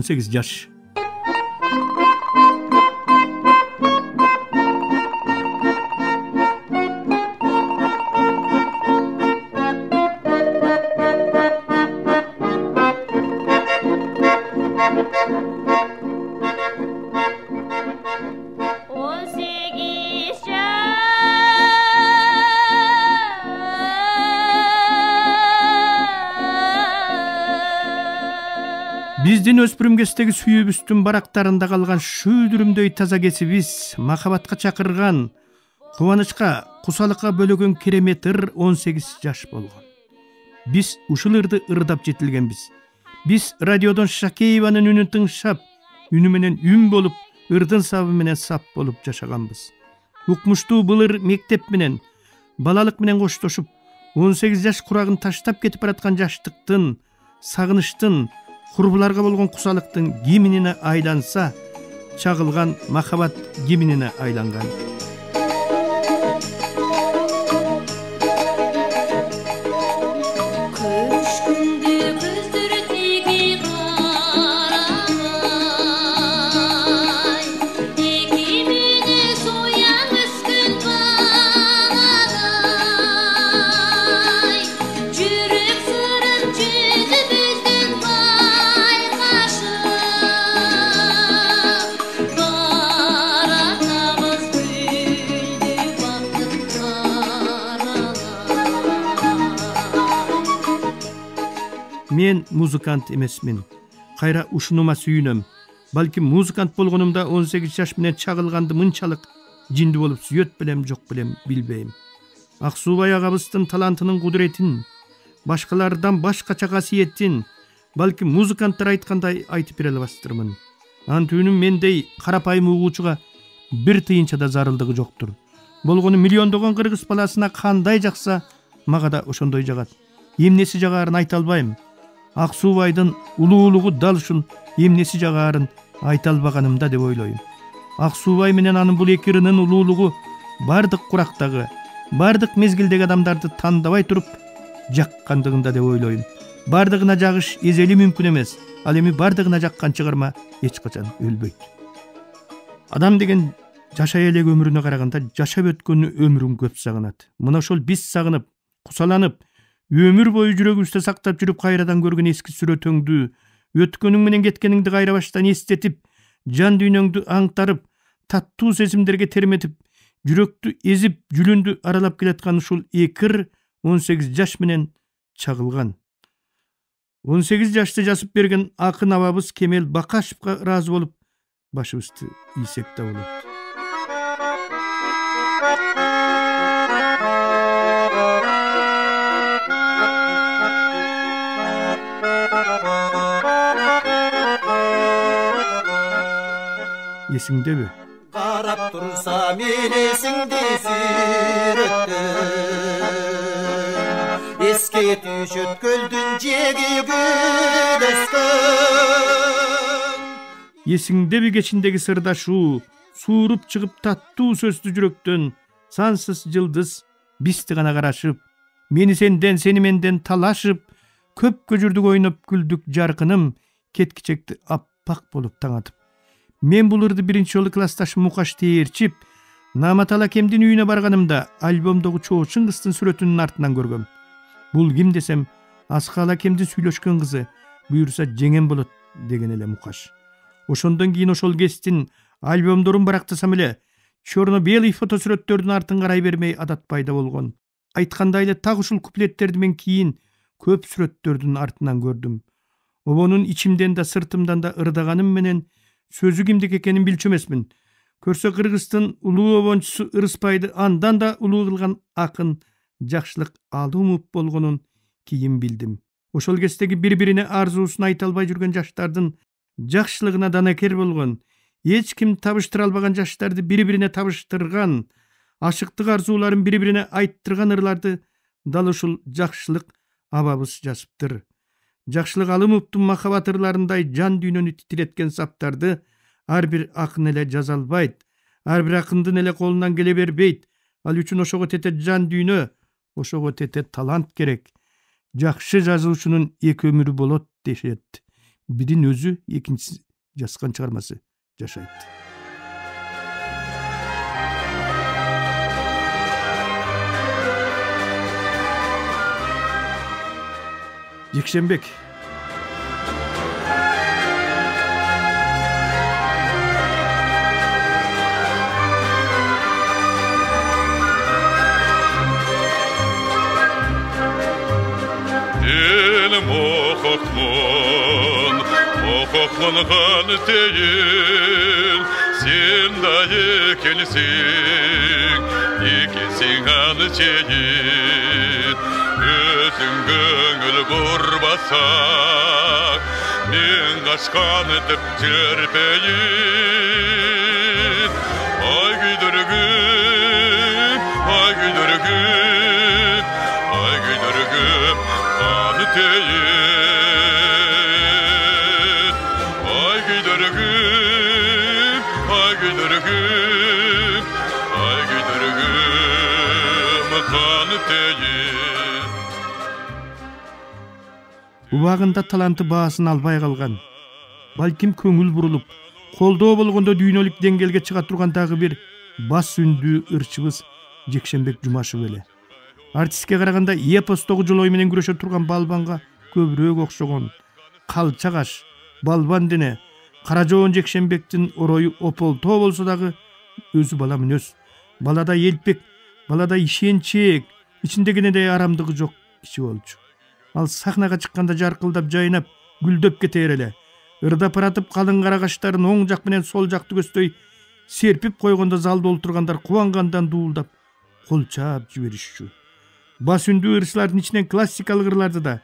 18 жаш. Биздин өспүрүм кестеги сүйүүбүздүн барактарында калган шүйдүрүмдөй таза кесибиз, махабатка чакырган, кубанычка, кусалыкка бөлөгөн керемет ыр 18 жаш болгон. Биз ушул ырды ырдап жетилгенбиз. Биз радиодон Шакееванын үнүн тыңшап, үнү менен үн болуп, ырдын сабы менен сап болуп жашаганбыз. Укмуштуу бул ыр мектеп менен, балалык менен коштошуп, 18 жаш курагын таштап кетип бараткан жаштыктын, сагынычтын, курбуларга болгон кусалыктын гимнине айланса, чагылган махабат гимнине айланган. Мен музыкант эмесмин. Кайра ушунума сүйүнөм. Балки музыкант болгонумда 18 жаш менен чагылганды мынчалык жинди болуп сүйөт белем, жок белем билбейм. Аксубай агабыздын талантынын кудуретин, башкалардан башкача касиетин, балки музыканттар айткандай айтып бере албастырмын. Антүүнүм мендей карапайым угуучуга бир тыйынча да зарылдыгы жоктур. Болгону миллиондогон кыргыз баласына кандай жакса, мага да ошондой жагат. Эмнеси жагарын айта албайм. Аксубайдын улуулугу дал ушул эмнеси жагарын айта албаганымда деп ойлойм. Аксубай менен анын бул эки ырынын улуулугу бардык курактагы, бардык мезгилдеги адамдарды тандабай туруп жаккандыгында деп ойлойм. Бардыгына жагыш эзели мүмкүн эмес. Ал эми бардыгына жаккан чыгарма эч качан өлбөйт. Адам деген жашай элек өмүрүнө караганда жашап өткөн өмүрүн көп сагынат. Мына ошол биз сагынып, кусаланып, өмүр бою жүрөгүбүздө сактап жүрүп кайрадан көргөн эски сүрөтөңдү, өткөнүң менен кеткениңди кайра баштан эстетип, жан дүйнөңдү аңтарып, таттуу сезимдерге терметип, жүрөктү эзип, жүлүндү аралап келаткан ушул эки ыр 18 жаш менен чагылган. 18 жашты жазып берген акын абабыз Кемел Бакашевка ыраазы болуп, башыбызды ийсек да болот. Есіңдеби? Карап турсам элесиңди сүрөттүм, эске түшөт көлдүн жеги гүл өскөн. Есіңдеби кечиндеги сырдашуу, сууруп чыгып таттуу сөздү жүрөктөн, сансыз жылдыз бизди гана карашып, мени сенден, сени менден талашып, көпкө жүрдүк ойноп күлдүк жаркыным, кеткичекти аппак болуп таң атып. Мен бул ырды биринчи жолу классташым Мукаш Теерчип, Намат Алакемдин үйүнө барганымда альбомдогу Чоо Чыңгыстын сүрөтүнүн артынан көргөм. Бул ким десем, Аска Алакемдин сүйлөшкөн кызы, буюрса жеңем болот деген эле Мукаш. Ошондон кийин ошол кесиптин альбомдорун барактасам эле, черно-белый фотосүрөттөрдүн артын карай бермей адат пайда болгон. Айткандай эле так ушул куплеттерди мен кийин көп сүрөттөрдүн артынан көрдүм. Обонун ичимден да сыртымдан да ырдаганым менен сөзү кимдик экенин билчү эмесмин. Көрсө Кыргыздын улуу обончусу Ырыспайды андан да улуу кылган акын Жакшылык Алымов болгонун кийин билдим. Ошол кездеги бири-бирине арзуусун айта албай жүргөн жаштардын жакшылыгына данакер болгон, эч ким табыштыра албаган жаштарды бири-бирине табыштырган, ашыктык арзууларын бири-бирине айттырган ырларды дал ушул Жакшылык абабыз жазыптыр. Жакшылык Алымовдун махабат ырларындай жан дүйнөнү титиреткен саптарды ар бир акын эле жаза албайт, ар бир акындын эле колунан келе бербейт. Ал үчүн ошого тете жан дүйнө, ошого тете талант керек. Жакшы жазуучунун эки өмүрү болот дешет. Birinin özü, ekинчisi жазган чыгармасы жашайт. Жекшенбек. Moqoqmongan teyin sen da ekensin anıçeyin özün göngül kurbasak men qaşqan etip jirpeyin ay güdürgüm kanı teyin Убагында таланты баасын албай калган. Балким көңүл бурулуп, колдоо болгондо дүйнөлүк деңгээлге чыга турган дагы бир бас үндүү ырчыбыз Жекшенбек Жумашев эле. Артистке караганда эпостогу жолой менен күрөшө турган балбанга көбүрөөк окшогон. Калчагаш, балбан дене, кара жоон Жекшенбектин орою ополтоо болсо дагы өзү бала мүнөз. Балада элпек, балада ишенчек, ичиндегинедей арамдыгы жок киши болчу. Ал сахнага чыкканда жаркылдап, жайнап, гүлдөп кетер эле. Ырдап ыратып калың кара каштарын оң жак менен сол жакты көздөй серпип койгондо залда олтургандар кубангандан дуулдап, кол чаап жиберишчү. Бас үндүү ырчылардын ичинен классикалык ырларды да,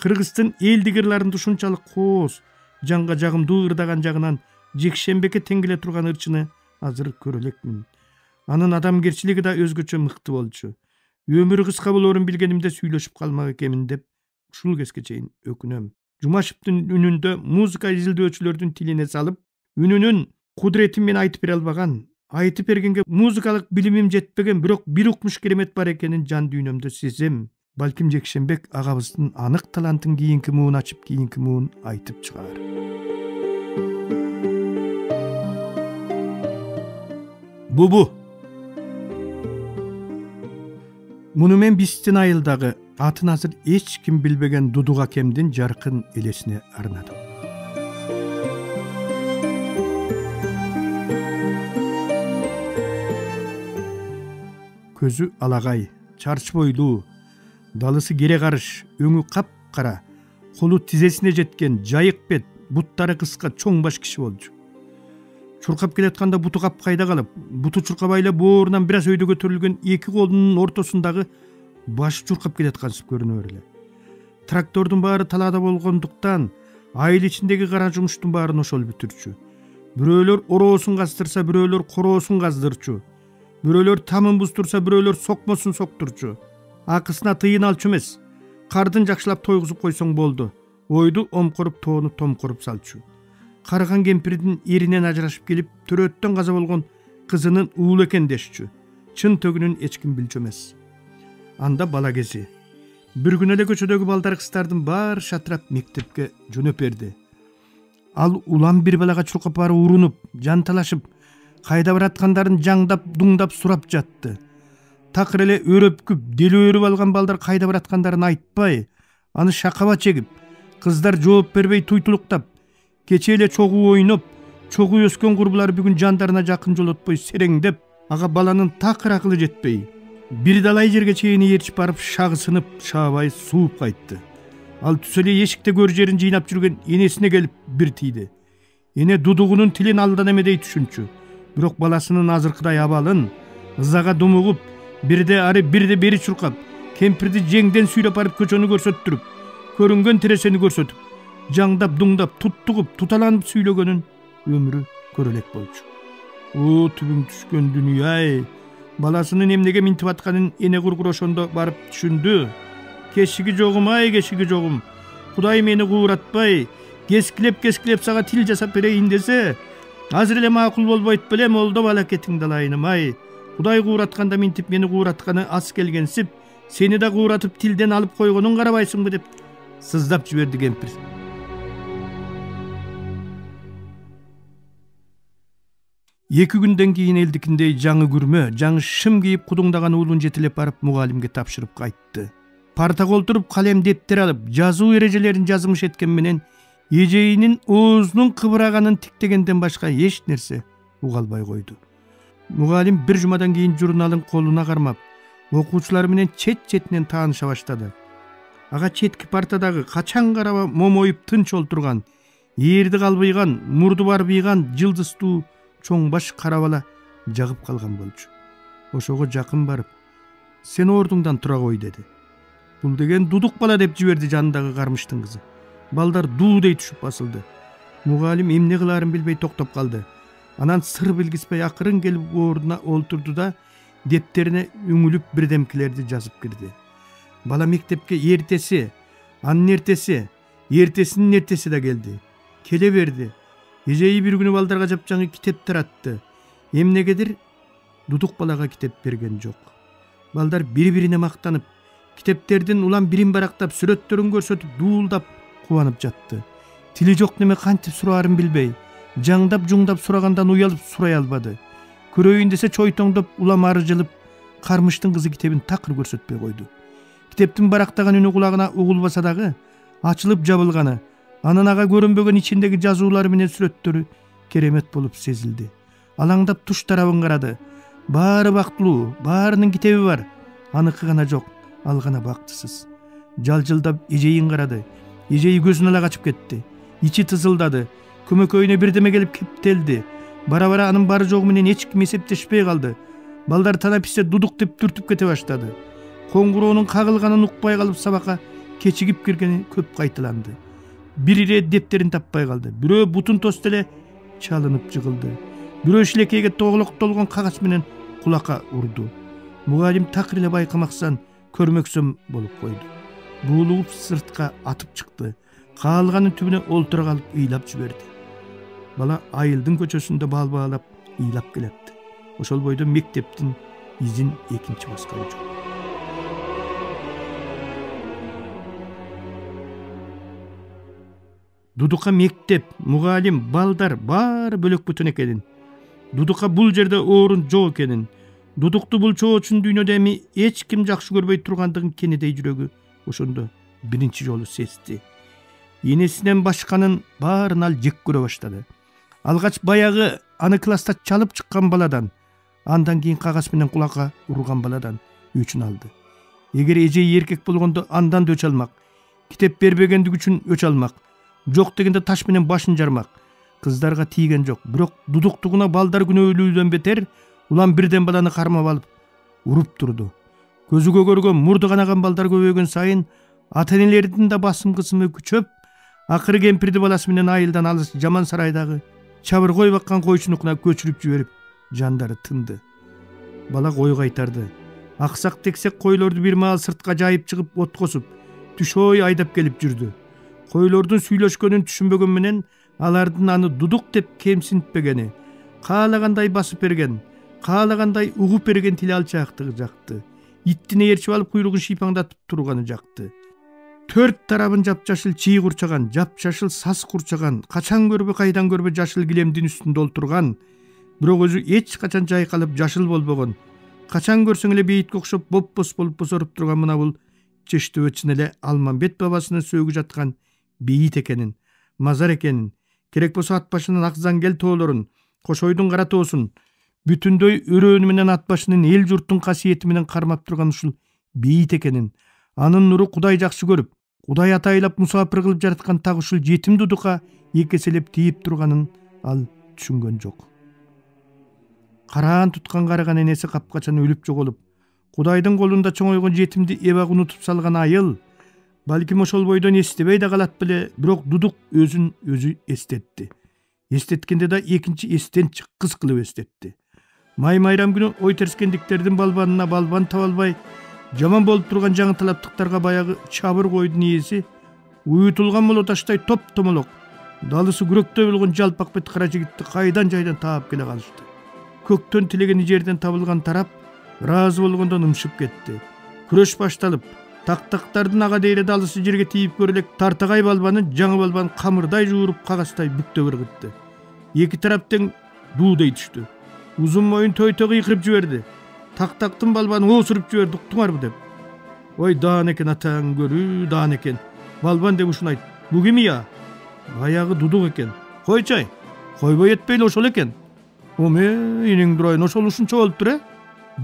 Кыргыздын элдик ырларында ушунчалык кооз, жанга жагымдуу ырдаган жагынан Жекшенбекке теңгеле турган ырчыны азыр көрө элекмин. Анын адамгерчилиги да өзгөчө мыкты болчу. Өмүрү кыска болорун билгенимде сүйлөшүп калмак экенмин деп ушул кезге чейин өкүнөм. Жумашевдин үнүндө музыка изилдөөчүлөрдүн тилине салып, үнүнүн кудуретин мен айтып бере албаган, айтып бергенге музыкалык билимим жетпеген, бирок бир укмуш керемет бар экенин жан дүйнөмдө сезем. Балким Жекшенбек агабыздын анык талантын кийинки муун ачып, кийинки муун айтып чыгаар. Бубу. Муну мен бистин айылдагы атын азыр эч ким билбеген Дудук акемдин жаркын элесине арнадым. Көзү алагай, чарч бойлуу, далысы кере карыш, өңү кап-кара, колу тизесине жеткен, жайык бет, буттары кыска, чоң баш киши болчу. Чуркап келатканда буту капкайда калып, буту чуркабай эле боорунан бир аз өйдө көтөрүлгөн эки колунун ортосундагы башы чуркап келаткансып көрүнөр эле. Трактордун баары талаада болгондуктан айыл ичиндеги кара жумуштун баарын ошол бүтүрчү. Бирөөлөр ороосун каздырса, бирөөлөр короосун каздырчу. Бирөөлөр тамын буздурса, бирөөлөр сокмосун соктурчу. Акысына тыйын алчу эмес. Кардын жакшылап тойгузуп койсоң болду. Ойду омкоруп, тоону томкоруп салчу. Карыган кемпирдин эринен ажырашып келип, төрөттөн каза болгон кызынын уулу экен дешчү. Чын төгүнүн эч ким билчү эмес. Анда бала кези. Бир күн эле көчөдөгү балдар кыздардын баары шатырап мектепке жөнөп берди. Ал улам бир балага чуркап бары урунуп, жанталашып, кайда бараткандарын жаңдап, дуңдап сурап жатты. Такыр эле өрөпкүп, дели өрүп алган балдар кайда бараткандарын айтпай, аны шакаба чегип, кыздар жооп бербей туйтулуктап, кече эле чогуу ойноп, чогуу өскөн курбулар бүгүн жандарына жакын жолотпой сереңдеп, ага баланын такыр акылы жетпей, бир далай жерге чейин ээрчип барып шагысынып, шаабай сууп кайтты. Ал түз эле эшикте көр жерин жыйнап жүргөн энесине келип бир тийди. Эне Дудугунун тилин алдан эмедей түшүнчү. Бирок баласынын азыркыдай абалын, ызага думугуп, бирде ары бирде бери чуркап, кемпирди жеңден сүйрөп барып көчөнү көрсөттүрүп, көрүнгөн тересени көрсөтүп, жаңдап, дуңдап, туттугуп, туталанып сүйлөгөнүн өмүрү көрө элек болчу. О, түбүң түшкөн дүнүйай. Баласынын эмнеге минтип атканын эне кургур ошондо барып түшүндү. Кешиги жогум, ай кешиги жогум. Кудай мени кууратпай, кескилеп сага тил жасап берейин десе, азыр эле макул болбойт белем, олдо балакетиң далайыным ай. Кудай кууратканда минтип мени кууратканы ас келгенсип, сени да кууратып тилден алып койгонун карабайсыңбы деп сыздап жиберди кемпир. 2 күндөн кийин элдикиндей жаңы күрмө, жаңы шым кийип кудуңдаган уулун жетелеп барып мугалимге тапшырып кайтты. Партага олтуруп калем дептер алып, жазуу эрежелерин жазмыш эткен менен эжейинин оозунун кыбыраганын тиктегенден башка эч нерсе уга албай койду. Мугалим бир жумадан кийин журналын колуна кармап, окуучулар менен чет-четинен тааныша баштады. Ага четки партадагы качан караба момоюп тынч олтурган, ээрди калбыйган, мурду барбыйган жылдыздуу чоң баш кара бала жагып калган болчу. Ошого жакын барып, "Сен ордуңдан тура кой" деди. "Бул деген дудук бала" деп жиберди жанындагы кармыштын кызы. Балдар дуудей түшүп басылды. Мугалим эмне кылаарын билбей токтоп калды. Анан сыр билгиспей акырын келип ордуна олтурду да дептерине үңүлүп бирдемкилерди жазып кирди. Бала мектепке эртеси, анын эртеси, эртесинин эртеси да келди. Келе берди. Эжеи бир күнү балдарга жапжаңы китеп таратты. Эмнегедир дудук балага китеп берген жок. Балдар бири-бирине мактанып, китептердин улам бирин барактап, сүрөттөрүн көрсөтүп, дуулдап, кубанып жатты. Тили жок неме кантип сураарын билбей, жаңдап-жуңдап сурагандан уялып сурай албады. Көрөйүн десе чойтоңдоп, улам ары жылып, кармыштын кызы китебин такыр көрсөтпөй койду. Китептин барактаган үнү кулагына угулбаса дагы, ачылып жабылганы, анан ага көрүнбөгөн ичиндеги жазуулары менен сүрөттөрү керемет болуп сезилди. Алаңдап туш тарабын карады. Баары бактылуу, баарынын китеби бар. Аныкы гана жок, ал гана бактысыз. Жалжылдап эжейин карады. Эжеи көзүн ала качып кетти. Ичи тызылдады. Көмөкөйүнө бирдеме келип кептелди. Бара-бара анын бары жогу менен эч ким эсептешпей калды. Балдар танаписте дудук деп түртүп кете баштады. Коңгуроонун кагылганын укпай калып сабакка кечигип киргени көп кайталанды. Бир ирет дептерин таппай калды. Бирөө бутун тосто эле чалынып жыгылды. Бирөө шилекейге тоголок толгон кагаз менен кулакка урду. Мугалим такыр эле байкамаксан көрмөксөм болуп койду. Буулугуп сыртка атып чыкты. Каалганын түбүнө олтура калып ыйлап жиберди. Бала айылдын көчөсүндө баалбаалап ыйлап келепти. Ошол бойдо мектептин изин экинчи баскан жок. Дудукка мектеп, мугалим, балдар баары бөлөк бүтүн экенин. Дудукка бул жерде орун жок экенин, дудукту бул чоочун дүйнөдө эми эч ким жакшы көрбөй тургандыгын кенедей жүрөгү ошондо биринчи жолу сезди. Энесинен башканын баарын ал жек көрө баштады. Алгач баягы аны класста чалып чыккан баладан, андан кийин кагаз менен кулакка урган баладан өчүн алды. Эгер эжеи эркек болгондо андан да өч алмак, китеп бербегендиги үчүн өч алмак, жок дегенде таш менен башын жармак. Кыздарга тийген жок, бирок дудуктугуна балдар күнөөлүүдөн бетер улам бирден баланы кармап алып уруп турду. Көзүгө көргөн, мурду канаган балдар көбөйгөн сайын ата-энелердин да басым кысымы күчөп, акыры кемпирди баласы менен айылдан алыс жаман сарайдагы чабыр кой баккан койчунукуна көчүрүп жиберип, жандары тынды. Бала кой кайтарды. Аксак тексек койлорду бир маал сыртка жайып чыгып от косуп, түшөй айдап келип жүрдү. Койлордун сүйлөшкөнүн түшүнбөгөн менен алардын аны дудук деп кемсинтпегени, каалагандай басып берген, каалагандай угуп берген тили алчаактыгы жакты. Иттине ээрчип алып куйругун шыйпаңдатып турганы жакты. Төрт тарабын жапжашыл чий курчаган, жапжашыл сас курчаган, качан көрбө кайдан көрбө жашыл килемдин үстүндө олтурган, бирок өзү эч качан жайкалып жашыл болбогон, качан көрсөң эле бейитке окшоп бопбос болуп бозоруп турган мына бул чештөбөчүн эле Алмамбет бабасынын сөөгү жаткан бейит экенин, мазар экенин, керек болсо ат башынын ак заңгел тоолорун, Кошойдун кара тоосун бүтүндөй өрөөнү менен ат башынын эл журттун касиети менен кармап турган ушул бейит экенин, анын нуру Кудай жакшы көрүп, Кудай атайлап мусапыр кылып жараткан так ушул жетим дудукка экеселеп тийип турганын ал түшүнгөн жок. Караан туткан карыган энеси капкачан өлүп жоголуп, Кудайдын колунда чоңойгон жетимди эбак унутуп салган айыл, балким ошол бойдон эстебей да калат беле, бирок дудук өзүн өзү эстетти. Эстеткенде да экинчи эстен чыккыс кылып эстетти. Май-майрам күнү ой терскендиктердин балбанына балбан таба албай, жаман болуп турган жаңы талаптыктарга баягы чабыр койдун ээси уютулган молоташтай топ-томолок, далысы күрөктөй болгон жалпак бет кара жигитти кайдан жайдан таап келе калышты. Көктөн тилегени жерден табылган тарап ыраазы болгондон ымшып кетти. Күрөш башталып, тактактардын ага дейре далысы жерге тийип көрөлек тартагай балбаны жаңы балбан камырдай жууруп кагаздай бүктөп ыргытты. Эки тараптен дуудей түштү. Uzun moyun toy-toy kıyıkırıp jüberdi. Tak-taktın balbanı osurup jüberdi, uktungarbı dep. Oy dağın eken ataң görü, dağın eken. Balban dep uşun ayt. Bu kimi ya? Bayağı duduk eken. Koy çay. Koyboy etpeyli oşol eken. Ome, inin durayın oşol uşunça olup dur,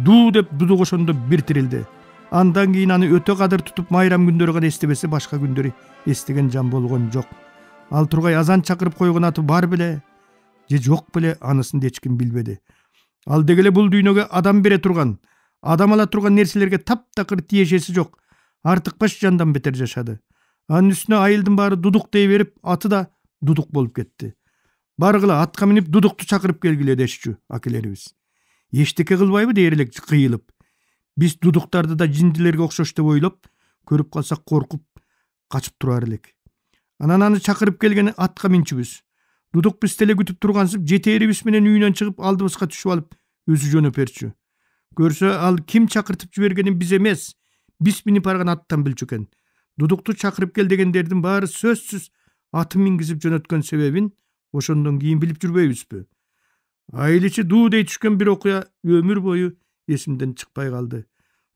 Du dep duduk oşonda birtirildi. Andan keyin anı öte kadar tutup mayram gündörü gana estebese başka gündörü estegen jan bolgon jok. Al Turgay azan çakırıp koygon atı bar bile, je jok bile anısını hiçkim bilbedi. Al degele bul düýnöge adam bere turgan, adam ala turgan nerselerge tap-takır tiyejesi jok. Artık baş jandan beter jaşady. Anın üstüne ayıldın bari duduk deyiverip atı da duduk bolup ketti. Bargıla atka minip duduktu çakırıp gelgile deşçü akilerimiz. Eşteke kılbayby deyirilek kıyılıp. Biz duduktardı da jindilerge okşoş dep oylop, körüp kalsak korkup kaçıp turar elek. Anananı çakırıp gelgeni atka minçibüz. Duduk biz tele gütüp turgansıp jeteribis menen üýünden çıkıp aldybızga düşüp alıp özü jönöperçü. Görse al kim çakırtıp jübergenin biz emes, biz minip bargan attan bilçöken. Duduktu çakırıp gel degenlerden bari sözsüz atı mingizip jönötken sebebin oşondan keyin bilip jürbeýbizbi. Aýlyçy duu dey düşken bir okuya ömür boyu esimden çıkpay kaldı.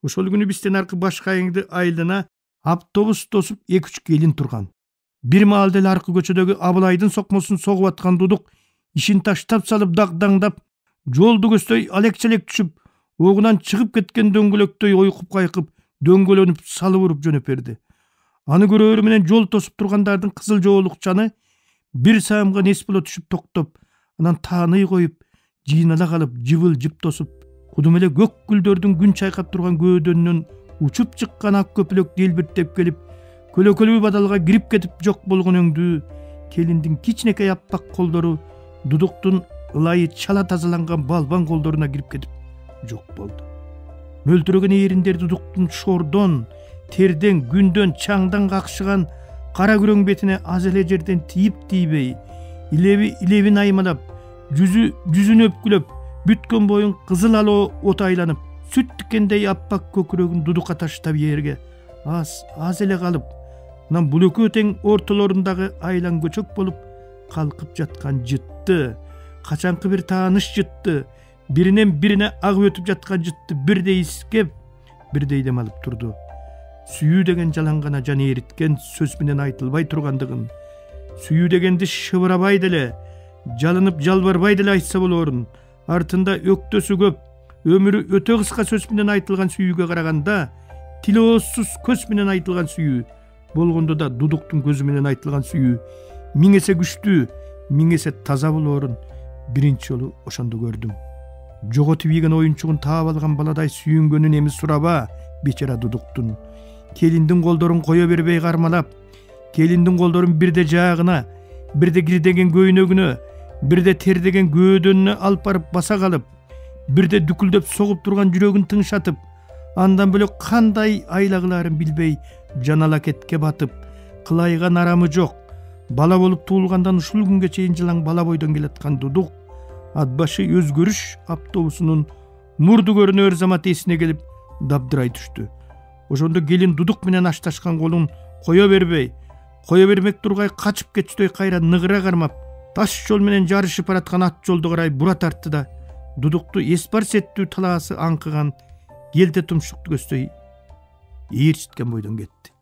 Oşol günü bizden arky başka ýeňde aýlyna avtobus tosup 2-3 gelin turgan. Bir maaldel arky göçedegi Abylaýdyn sokmosun sogup atkan duduk işin taştap salıp dagdaňdap joldu göstöy alek-çelek düşüp ogunan çıkıp ketken döngülöktöy oykup kaykyp döngölönüp salıp urup jönöperdi. Anı göröөр menen jol tosup turgandardyň kızıl joğulukçany bir saýamga nesbilo düşüp toktop, anan taany koyup jynala kalıp jıvıl jıp tosup kudum ele gök güldördüň gün çaýkap turgan gödönnün uçup çykkan ak köpülök delbirtep gelip kölökölü badalga girip ketip jok bolgon öňdü kelindin kiçneke yappak koldoru duduktun ılayı çala tazalangan balban koldoruна girip ketip jok boldu. Möltüregen ýerinde duduktun şordon, terden, gündön, çaňdan kakşygan kara güröň betine az ele jerden tiýip-tiýbey, ilebi naýmalap, yüzünü öpkülöp, bütken boyun kızıl alo otaylanıp, süt dikendey appak kökürögün duduka taşıtap yerge az ele kalıp, nan bulökü öteň ortalarındaky aylan göçök bolup kalkıp jatkan jytty. Kaçankı bir taanyş jytty. Birinen birine ag ötüp jatkan jytty. Birde iskep, birde dem alıp turdu. Süýü degen jalangana jan eritken söz menen aytılbay turgandygyn, süýü degendi şıbırabay dele, jalanyp jalbarbay dele aýtsa bolorun. Artında öktösü köp, ömürü öte kıska söz menen aytılgan süýüge karaganda, tilosuz köz menen aytılgan süýü bolgondo da duduktun gözü menen aytılgan süýü miň ese güçlü, miň ese taza bolorun. Birinci yolu oşonda gördüm. Jogotup ýegen oýunçugyny taap algan baladay süýüngönün emi suraba, beçara duduktun. Kelindin goldorun koya berbey garmalap, kelindin goldorun birde jagına, birde girdegen göýnögüne, birde terdegen gödönüne alıp barıp basa kalıp, birde düküldöp sogup turgan jürögün tыңşatıp, andan böyle kanday aylagylарын bilbey janalaketke batıp, kılaygan aramı jok. Bala bolup tuğulgandan uşul günge çeyin jylaň bala boydan geletkan duduk, adbaşı özgörüş avtobusunun murdu görünör zamat esine gelip dabdıray düştü. Oşonda gelin duduk menen açtaşkan kolun koya bermek turgay kaçıp geçtöy kayra nıgıra garmap, taş jol menen jarışıp baratkan at joldu garay bura tartты da, duduktu espars ettүү talaası ankıgan, gelte tumşuktu göstöy eğirçitken boydan ketdi.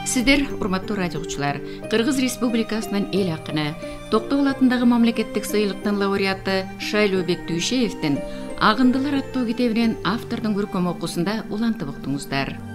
Sizler, urmatly radioçular, Kırgız Respublikasının el hakkını, Toktogul atındağı mamleketlik sıyılıktın laureatı Şaýlöbek Düýşeýewdin Agındylar attуу kitebинен автордун көркөм okusunda ulantyp uktуңуздар.